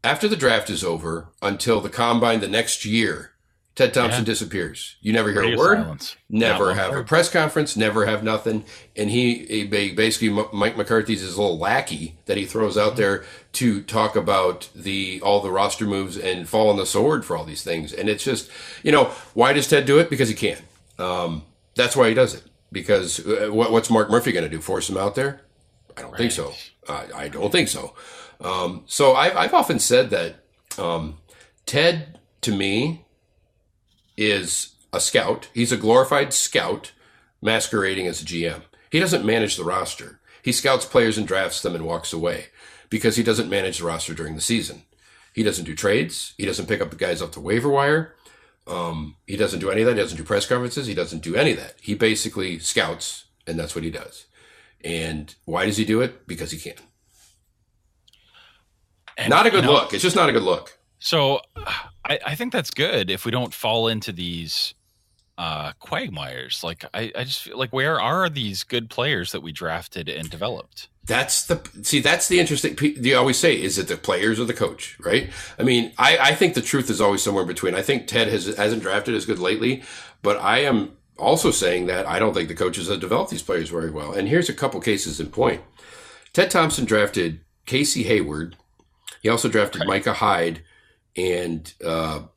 after the draft is over until the combine the next year, Ted Thompson disappears. You never hear a word, never have a press conference, never have nothing. And he basically, Mike McCarthy's his little lackey that he throws out there to talk about all the roster moves and fall on the sword for all these things. And it's just, why does Ted do it? Because he can. That's why he does it. Because what's Mark Murphy going to do? Force him out there? I don't think so. I don't think so. So I've often said that Ted, to me, is a scout. He's a glorified scout masquerading as a GM. He doesn't manage the roster. He scouts players and drafts them and walks away because he doesn't manage the roster during the season. He doesn't do trades. He doesn't pick up the guys off the waiver wire. He doesn't do any of that. He doesn't do press conferences. He doesn't do any of that. He basically scouts, and that's what he does. And why does he do it? Because he can. And, not a good look. It's just not a good look. So I think that's good if we don't fall into these quagmires. Like I just feel like, where are these good players that we drafted and developed? That's the interesting. You always say, is it the players or the coach, right? I mean, I think the truth is always somewhere in between. I think Ted hasn't drafted as good lately, but I am also saying that I don't think the coaches have developed these players very well. And here's a couple cases in point. Ted Thompson drafted Casey Hayward. He also drafted Micah Hyde and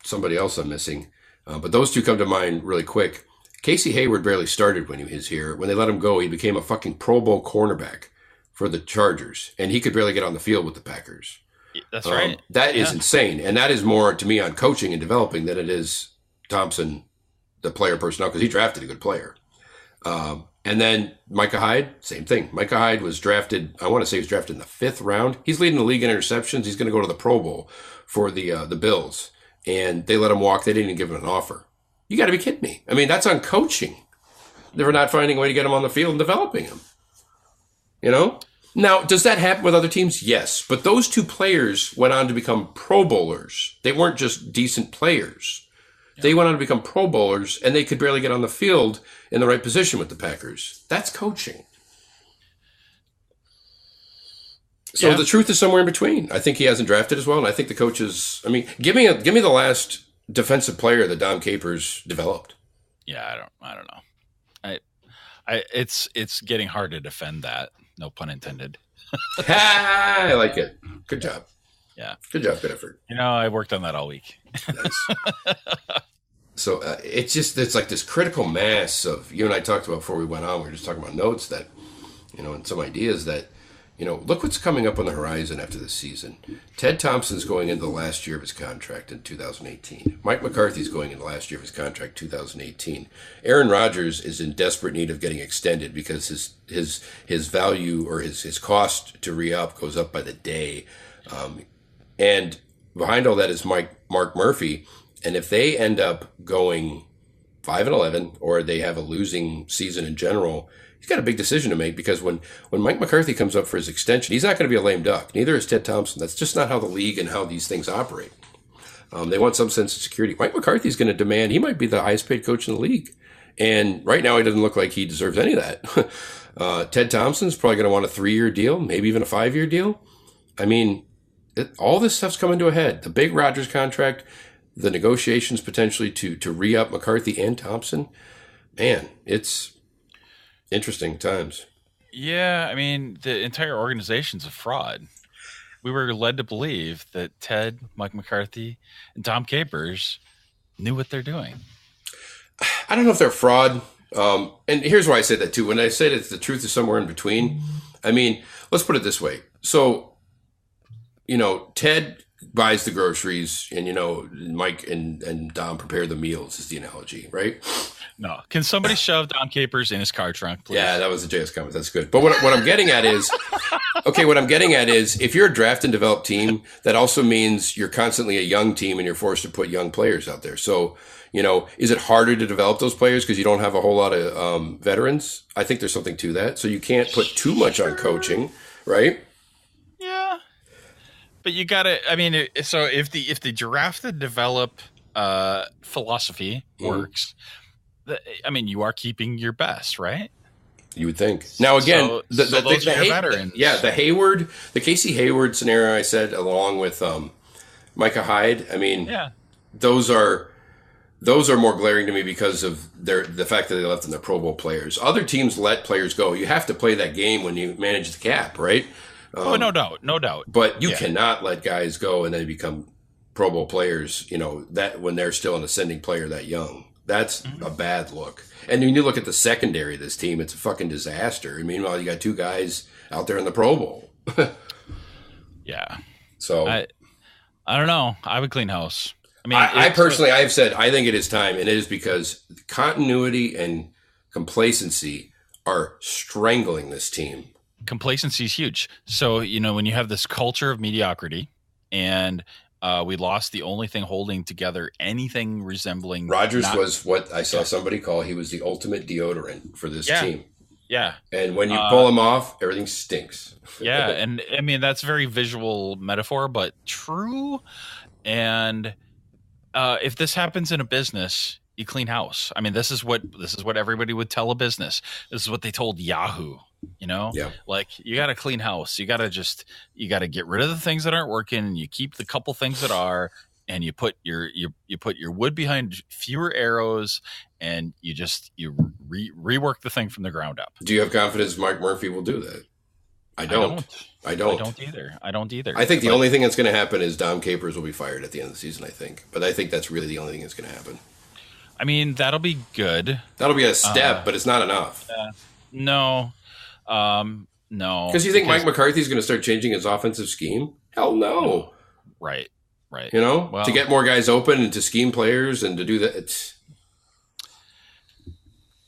somebody else I'm missing. But those two come to mind really quick. Casey Hayward barely started when he was here. When they let him go, he became a fucking Pro Bowl cornerback for the Chargers, and he could barely get on the field with the Packers. That's right. That is insane, and that is more, to me, on coaching and developing than it is Thompson, the player personnel, because he drafted a good player. And then Micah Hyde, same thing. Micah Hyde was drafted, I want to say he was drafted in the 5th round. He's leading the league in interceptions. He's going to go to the Pro Bowl for the Bills. And they let him walk. They didn't even give him an offer. You got to be kidding me. I mean, that's on coaching. They're not finding a way to get him on the field and developing him. Now, does that happen with other teams? Yes. But those two players went on to become Pro Bowlers. They weren't just decent players. They went on to become Pro Bowlers, and they could barely get on the field in the right position with the Packers. That's coaching. So the truth is somewhere in between. I think he hasn't drafted as well, and I think the coaches. I mean, give me the last defensive player that Dom Capers developed. Yeah, I don't know. It's getting hard to defend that. No pun intended. I like it. Good job. Yeah. Good job. Good effort. I worked on that all week. Nice. So it's like this critical mass of, you and I talked about before we went on, we were just talking about notes that, and some ideas that, look what's coming up on the horizon after this season. Ted Thompson's going into the last year of his contract in 2018. Mike McCarthy's going into the last year of his contract, 2018. Aaron Rodgers is in desperate need of getting extended because his value or his cost to re-up goes up by the day. And behind all that is Mark Murphy. And if they end up going 5-11, or they have a losing season in general, he's got a big decision to make, because when Mike McCarthy comes up for his extension, he's not going to be a lame duck. Neither is Ted Thompson. That's just not how the league and how these things operate. They want some sense of security. Mike McCarthy's going to demand, he might be the highest paid coach in the league. And right now, he doesn't look like he deserves any of that. Ted Thompson's probably going to want a 3-year deal, maybe even a 5-year deal. I mean, all this stuff's coming to a head. The big Rodgers contract, the negotiations potentially to re-up McCarthy and Thompson. Man, it's interesting times. Yeah, I mean, the entire organization's a fraud. We were led to believe that Ted, Mike McCarthy, and Tom Capers knew what they're doing. I don't know if they're fraud. And here's why I say that too. When I say that the truth is somewhere in between, I mean, let's put it this way. So, Ted buys the groceries and, Mike and Dom prepare the meals is the analogy, right? No. Can somebody shove Dom Capers in his car trunk, please? Yeah, that was a JS comment. That's good. But what I'm getting at is, if you're a draft and develop team, that also means you're constantly a young team and you're forced to put young players out there. So, is it harder to develop those players because you don't have a whole lot of veterans? I think there's something to that. So you can't put too much on coaching, right? Yeah. But you got to, I mean, so if the draft and develop philosophy works, you are keeping your best, right? You would think. Now again, those are your veterans. The Casey Hayward scenario I said, along with Micah Hyde. I mean, those are more glaring to me because of the fact that they left in the Pro Bowl players. Other teams let players go. You have to play that game when you manage the cap, right? No doubt. But you cannot let guys go and then become Pro Bowl players. That when they're still an ascending player that young. That's a bad look. And when you look at the secondary of this team, it's a fucking disaster. And meanwhile, you got 2 guys out there in the Pro Bowl. Yeah. So I don't know. I would clean house. I mean, I personally, I've said, I think it is time. And it is because continuity and complacency are strangling this team. Complacency is huge. So, when you have this culture of mediocrity and we lost the only thing holding together anything resembling. Rodgers was what I saw somebody call, he was the ultimate deodorant for this team. Yeah. And when you pull him off, everything stinks. Yeah. And I mean, that's a very visual metaphor, but true. And if this happens in a business, you clean house. I mean, this is what everybody would tell a business. This is what they told Yahoo. Like you got to clean house. You got to get rid of the things that aren't working, and you keep the couple things that are, and you put your wood behind fewer arrows, and you rework the thing from the ground up. Do you have confidence Mark Murphy will do that? I don't either. I think the only thing that's going to happen is Dom Capers will be fired at the end of the season, I think. But I think that's really the only thing that's going to happen. I mean, that'll be good. That'll be a step, but it's not enough. No. Because you think Mike McCarthy's going to start changing his offensive scheme? Hell no. Right. To get more guys open and to scheme players and to do that.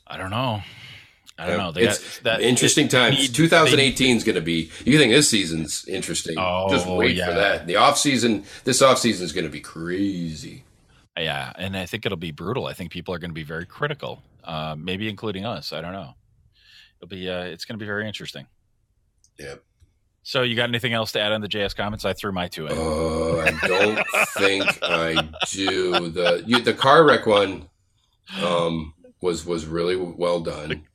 I don't know. It's interesting times. 2018 is going to be. You think this season's interesting? Just wait for that. This offseason is going to be crazy. Yeah, and I think it'll be brutal. I think people are going to be very critical, maybe including us. I don't know. It's going to be very interesting. Yeah. So you got anything else to add on the JS comments? I threw my 2 in. I don't think I do. The car wreck one was really well done.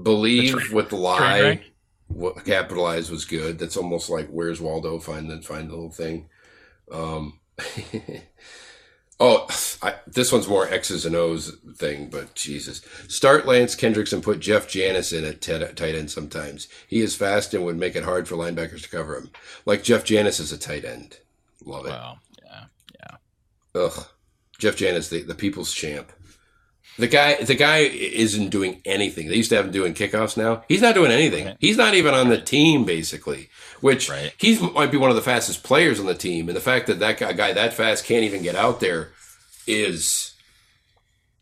Believe with the lie. What capitalized was good. That's almost like Where's Waldo? Find the little thing. This one's more X's and O's thing, but Jesus. Start Lance Kendricks and put Jeff Janis in at tight end sometimes. He is fast and would make it hard for linebackers to cover him. Like Jeff Janis is a tight end. Love it. Wow. Yeah. Ugh. Jeff Janis, the people's champ. The guy isn't doing anything. They used to have him doing kickoffs now. He's not doing anything. Right. He's not even on the team, basically, which he might be one of the fastest players on the team. And the fact that guy that fast can't even get out there is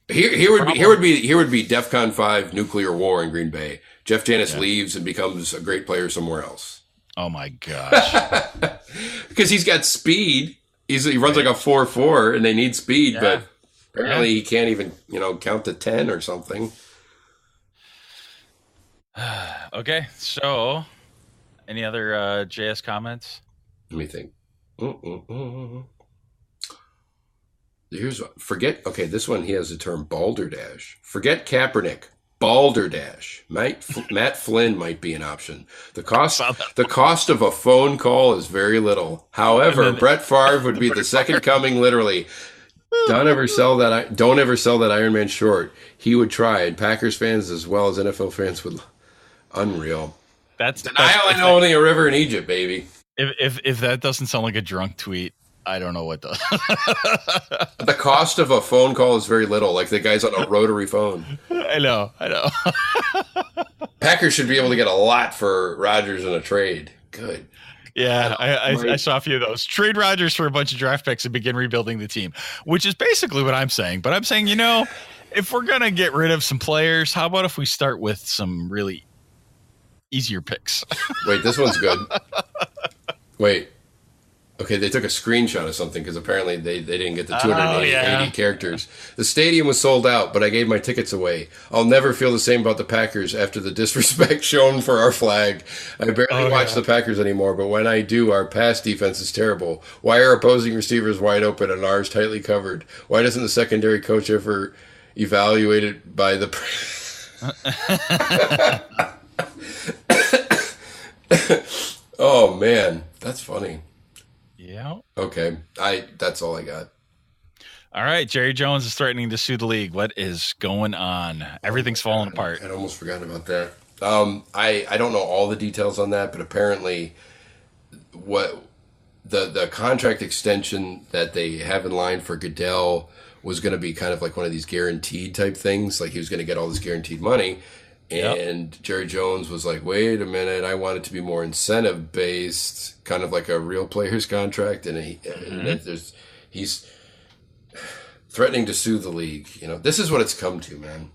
here would be DEFCON 5 nuclear war in Green Bay. Jeff Janis leaves and becomes a great player somewhere else. Oh my gosh. Because he's got speed. He runs like a 4.4 and they need speed, but apparently he can't even, count to 10 or something. Okay, so any other JS comments? Let me think. Okay, this one he has the term balderdash. Forget Kaepernick. Balderdash. Matt Flynn might be an option. The cost of a phone call is very little. However, Brett Favre would be the second coming, literally. Don't ever sell that Iron Man short. He would try, and Packers fans as well as NFL fans would. Unreal. That's only a river in Egypt, baby. If that doesn't sound like a drunk tweet, I don't know what does. The cost of a phone call is very little. Like the guy's on a rotary phone. I know. Packers should be able to get a lot for Rodgers in a trade. Good. Yeah, I saw a few of those. Trade Rodgers for a bunch of draft picks and begin rebuilding the team, which is basically what I'm saying. But I'm saying, if we're going to get rid of some players, how about if we start with some really easier picks? Wait, this one's good. Wait. Okay, they took a screenshot of something because apparently they didn't get the 280 characters. The stadium was sold out, but I gave my tickets away. I'll never feel the same about the Packers after the disrespect shown for our flag. I barely watch the Packers anymore, but when I do, our pass defense is terrible. Why are opposing receivers wide open and ours tightly covered? Why doesn't the secondary coach ever evaluate it by the... Oh, man. That's funny. Yeah. Okay. That's all I got. All right. Jerry Jones is threatening to sue the league. What is going on? Everything's falling apart. I'd almost forgotten about that. I don't know all the details on that, but apparently what the contract extension that they have in line for Goodell was going to be kind of like one of these guaranteed type things. Like he was going to get all this guaranteed money. And Jerry Jones was like, wait a minute, I want it to be more incentive based, kind of like a real player's contract. And he's threatening to sue the league. This is what it's come to, man.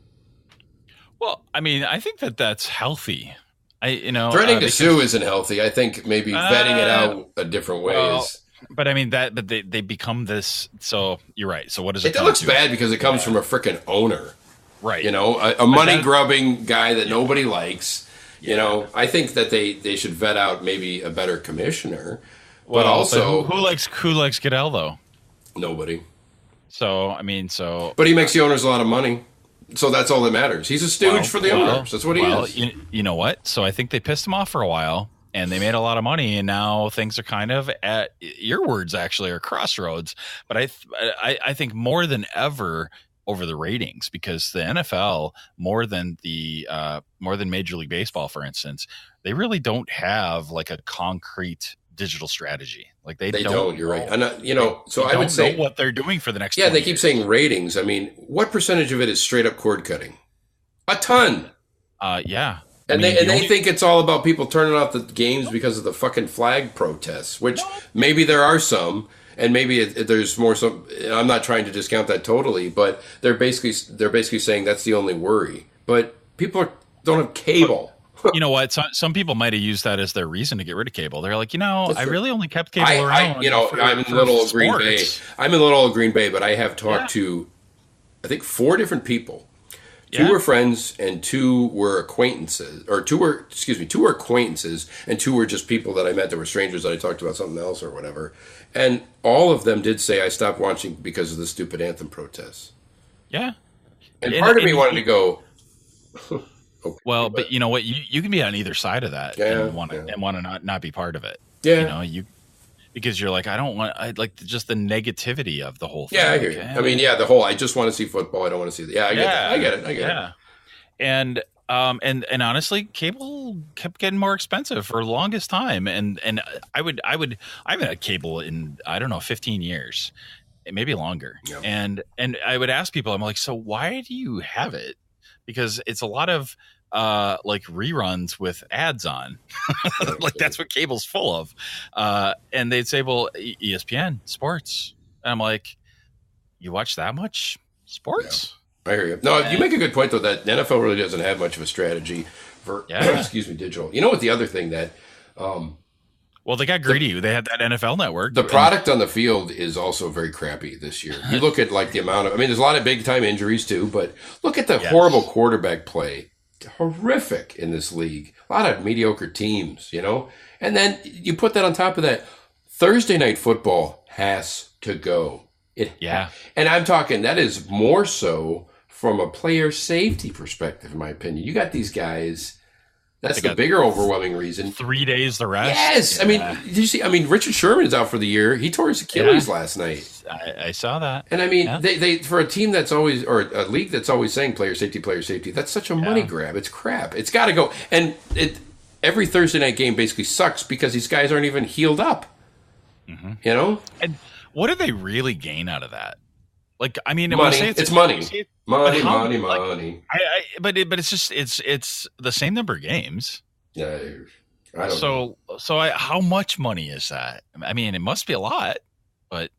Well, I mean, I think that's healthy. Threatening to sue isn't healthy. I think maybe vetting it out a different ways. Well, but I mean but they become this. So you're right. So what does it? It looks bad because it comes from a freaking owner. Right. A money-grubbing guy that nobody likes. I think that they should vet out maybe a better commissioner. But also... But who likes Goodell, though? Nobody. So, But he makes the owners a lot of money. So that's all that matters. He's a stooge for the owners. That's what he is. You know what? So I think they pissed him off for a while, and they made a lot of money, and now things are kind of at... Your words, actually, are crossroads. But I think more than ever... over the ratings, because the NFL more than Major League Baseball, for instance, they really don't have like a concrete digital strategy. Like they don't. You're right. And so I would say know what they're doing for the next. Yeah, they keep saying ratings. I mean, what percentage of it is straight up cord cutting? A ton. Yeah. And they think it's all about people turning off the games because of the fucking flag protests, which maybe there are some. And maybe there's more. I'm not trying to discount that totally, but they're basically saying that's the only worry. But people don't have cable. You know what? Some people might have used that as their reason to get rid of cable. They're like, I really only kept cable around. I'm in little Green Bay. I'm in little Green Bay, but I have talked to, I think, 4 different people. 2 were friends and 2 were acquaintances, or 2 were acquaintances and 2 were just people that I met that were strangers that I talked about something else or whatever. And all of them did say I stopped watching because of the stupid anthem protests. Yeah. And part of me wanted to go. Okay, well, but you know what? You can be on either side of that and want to not be part of it. Yeah. Because you're like, I like just the negativity of the whole thing. Yeah, I hear you. I mean, the whole, I just want to see football. I don't want to see I get it. And honestly, cable kept getting more expensive for the longest time. And I haven't had cable in, 15 years, maybe longer. Yeah. And I would ask people, I'm like, so why do you have it? Because it's a lot of like reruns with ads on. Like that's what cable's full of. And they'd say, well, ESPN sports. And I'm like, you watch that much sports? Yeah. I hear you. No, you make a good point though, that the NFL really doesn't have much of a strategy for digital. You know what, the other thing that well, they got greedy. They had that NFL Network. The product on the field is also very crappy this year. You look at like the amount of, there's a lot of big time injuries too, but look at the horrible quarterback play. Horrific in this league. A lot of mediocre teams, And then you put that on top of that. Thursday night football has to go. Yeah. And I'm talking, that is more so from a player safety perspective, in my opinion. You got these guys. That's the bigger overwhelming reason. 3 days the rest. Yes. Yeah. I mean, did you see? I mean, Richard Sherman is out for the year. He tore his Achilles last night. I saw that. And I mean, they for a team that's always, or a league that's always saying player safety, that's such a money grab. It's crap. It's got to go. And every Thursday night game basically sucks because these guys aren't even healed up. Mm-hmm. You know? And what do they really gain out of that? Like, I mean, money. It's money. Money. But it's just it's the same number of games. Yeah, I don't know. How much money is that? I mean, it must be a lot, but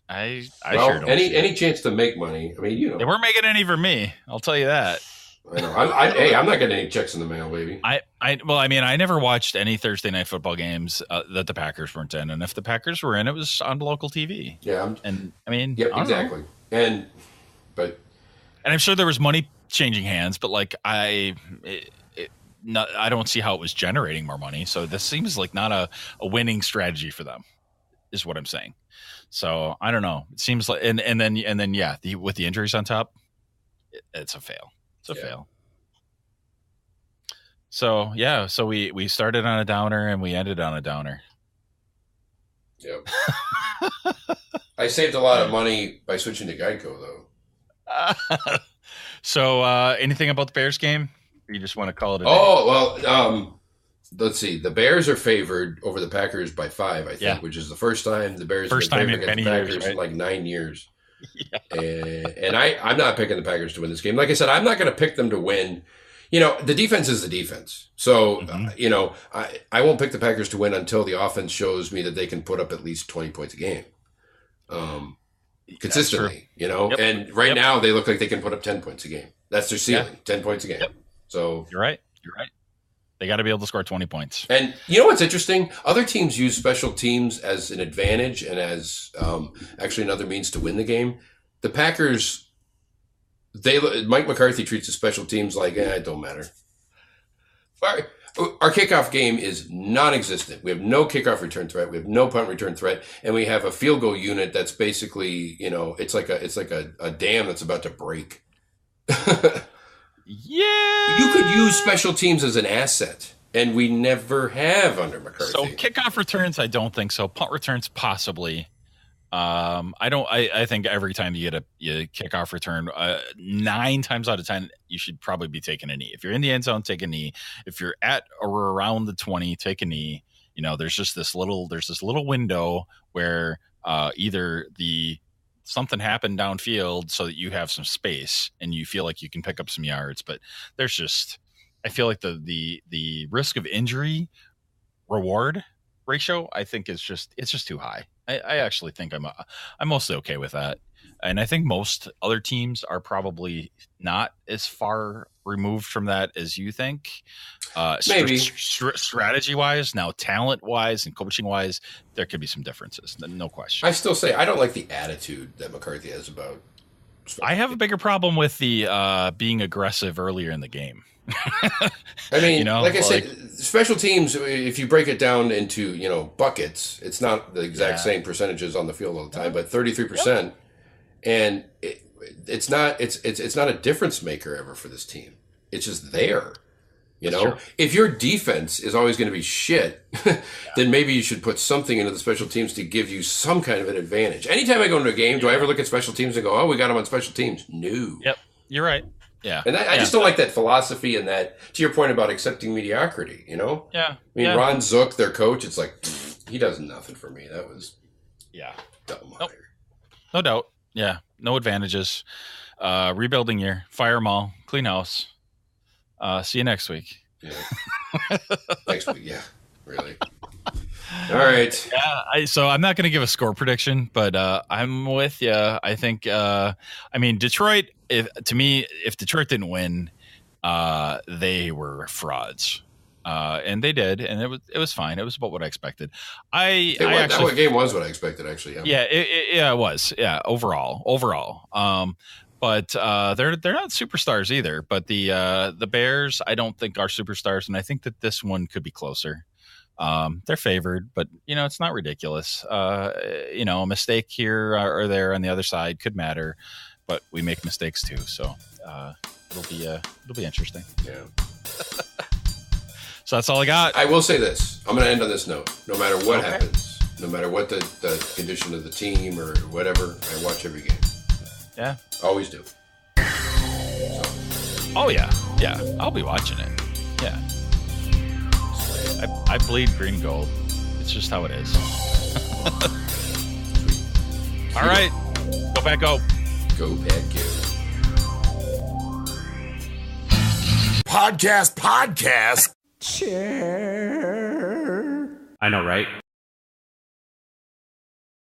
I sure don't. Any chance to make money? I mean, you know, they weren't making any for me. I'll tell you that. I know. I'm not getting any checks in the mail, baby. I never watched any Thursday night football games that the Packers weren't in, and if the Packers were in, it was on local TV. Yeah, yep, exactly. And I'm sure there was money changing hands, but like I don't see how it was generating more money. So this seems like not a winning strategy for them, is what I'm saying. So I don't know. It seems like, and then with the injuries on top, it's a fail. It's a fail. So so we started on a downer and we ended on a downer. Yep. I saved a lot of money by switching to Geico, though. So anything about the Bears game? Or you just want to call it a day? Oh, well, let's see. The Bears are favored over the Packers by 5, I think, which is the first time the Bears have been favored against the Packers in like 9 years. Yeah. And I'm not picking the Packers to win this game. Like I said, I'm not going to pick them to win. You know, the defense is the defense. So, you know, I won't pick the Packers to win until the offense shows me that they can put up at least 20 points a game. Consistently, you know, and now they look like they can put up 10 points a game. That's their ceiling, 10 points a game. Yep. So you're right. They got to be able to score 20 points. And you know what's interesting? Other teams use special teams as an advantage and as actually another means to win the game. The Packers, Mike McCarthy treats the special teams like, it don't matter. Our kickoff game is non-existent. We have no kickoff return threat. We have no punt return threat, and we have a field goal unit that's basically, you know, it's like a dam that's about to break. Yeah, you could use special teams as an asset, and we never have under McCarthy. So kickoff returns, I don't think so. Punt returns, possibly. I think every time you get a kickoff return, 9 times out of 10, you should probably be taking a knee. If you're in the end zone, take a knee. If you're at or around the 20, take a knee. You know, there's this little window where either something happened downfield so that you have some space and you feel like you can pick up some yards. But I feel like the risk of injury reward ratio, I think it's just too high. I actually think I'm mostly okay with that. And I think most other teams are probably not as far removed from that as you think. Maybe strategy wise, now talent wise and coaching wise, there could be some differences. No question. I still say I don't like the attitude that McCarthy has about. I have a bigger problem with the being aggressive earlier in the game. I mean, you know, like I said, special teams, if you break it down into, you know, buckets, it's not the exact same percentages on the field all the time, but 33%. And it's not a difference maker ever for this team. It's just there. You know, true. If your defense is always going to be shit, then maybe you should put something into the special teams to give you some kind of an advantage. Anytime I go into a game, do I ever look at special teams and go, "Oh, we got them on special teams"? No. Yep, you're right. Yeah, and I just don't like that philosophy and that, to your point about accepting mediocrity, you know? Yeah. I mean, Ron Zook, their coach, it's like, he does nothing for me. That was dumb. Nope. No doubt. Yeah, no advantages. Rebuilding year. Fire them all. Clean house. See you next week. Yeah. Next week, yeah. Really. All right. Yeah, so I'm not going to give a score prediction, but I'm with you. I think, Detroit, if Detroit didn't win, they were frauds. And they did, and it was fine. It was about what I expected. That game was what I expected, actually. Yeah, it was. Yeah, overall. But they're not superstars either. But the Bears, I don't think are superstars, and I think that this one could be closer. They're favored, but it's not ridiculous. A mistake here or there on the other side could matter, but we make mistakes too. So it'll be interesting. Yeah. So that's all I got. I will say this. I'm going to end on this note. No matter what happens, no matter what the condition of the team or whatever, I watch every game. Yeah. Always do. Oh, yeah. Yeah. I'll be watching it. Yeah. I bleed green gold. It's just how it is. All right. Go back, go. Go back, go. Podcast. Chair. I know, right?